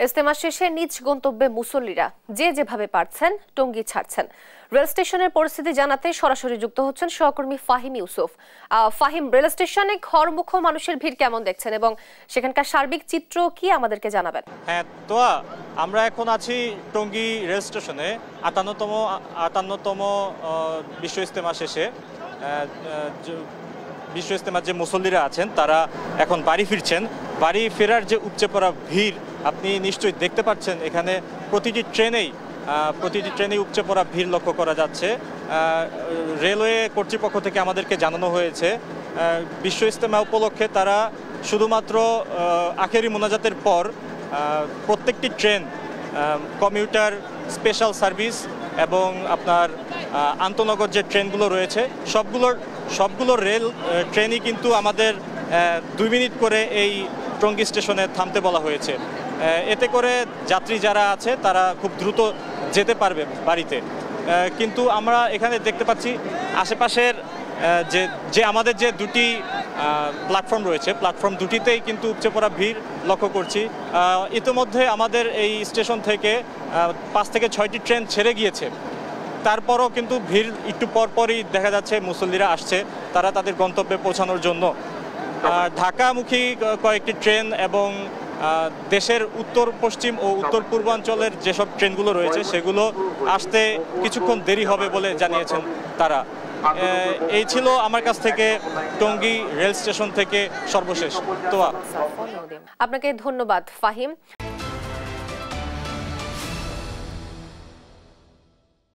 ইজতেমা শেষে নিজ গন্তব্যে মুসল্লিরা যে যেভাবে পারছেন টঙ্গী ছাড়ছেন। রেল স্টেশনের পরিস্থিতি জানাতে সরাসরি যুক্ত হচ্ছেন সহকর্মী ফাহিম ইউসুফ। ফাহিম, রেল স্টেশনে ঘরমুখ মানুষের ভিড় কেমন দেখছেন এবং সেখানকার সার্বিক চিত্র কি আমাদেরকে জানাবেন? হ্যাঁ তোয়া, আমরা এখন আছি টঙ্গী রেল স্টেশনে 58তম বিশ্ব ইজতেমা শেষে। বিশ্ব ইজতেমার যে মুসল্লিরা আছেন তারা এখন বাড়ি ফিরছেন। বাড়ি ফেরার যে উপচে পড়া ভিড় আপনি নিশ্চয়ই দেখতে পাচ্ছেন। এখানে প্রতিটি ট্রেনেই উপচে পড়া ভিড় লক্ষ্য করা যাচ্ছে। রেলওয়ে কর্তৃপক্ষ থেকে আমাদেরকে জানানো হয়েছে বিশ্ব ইজতেমা উপলক্ষে তারা শুধুমাত্র আখেরি মোনাজাতের পর প্রত্যেকটি ট্রেন, কমিউটার, স্পেশাল সার্ভিস এবং আপনার আন্তনগর যে ট্রেনগুলো রয়েছে সবগুলো রেল ট্রেনই কিন্তু আমাদের 2 মিনিট করে এই টঙ্গী স্টেশনে থামতে বলা হয়েছে। এতে করে যাত্রী যারা আছে তারা খুব দ্রুত যেতে পারবে বাড়িতে। কিন্তু আমরা এখানে দেখতে পাচ্ছি আশেপাশের যে আমাদের যে দুটি প্ল্যাটফর্ম রয়েছে, প্ল্যাটফর্ম দুটিতেই কিন্তু উপচে পড়া ভিড় লক্ষ্য করছি। ইতিমধ্যে আমাদের এই স্টেশন থেকে 5 থেকে 6টি ট্রেন ছেড়ে গিয়েছে। তারপরও কিন্তু ভিড় একটু পরপরই দেখা যাচ্ছে মুসল্লিরা আসছে তারা তাদের গন্তব্যে পৌঁছানোর জন্য। ঢাকামুখী কয়েকটি ট্রেন এবং দেশের উত্তর পশ্চিম ও উত্তর পূর্বাঞ্চলের যেসব ট্রেনগুলো রয়েছে সেগুলো আসতে কিছুক্ষণ দেরি হবে বলে জানিয়েছেন তারা। এই ছিল আমার কাছ থেকে টঙ্গী রেল স্টেশন থেকে সর্বশেষ। তোয়া, আপনাকে ধন্যবাদ ফাহিম।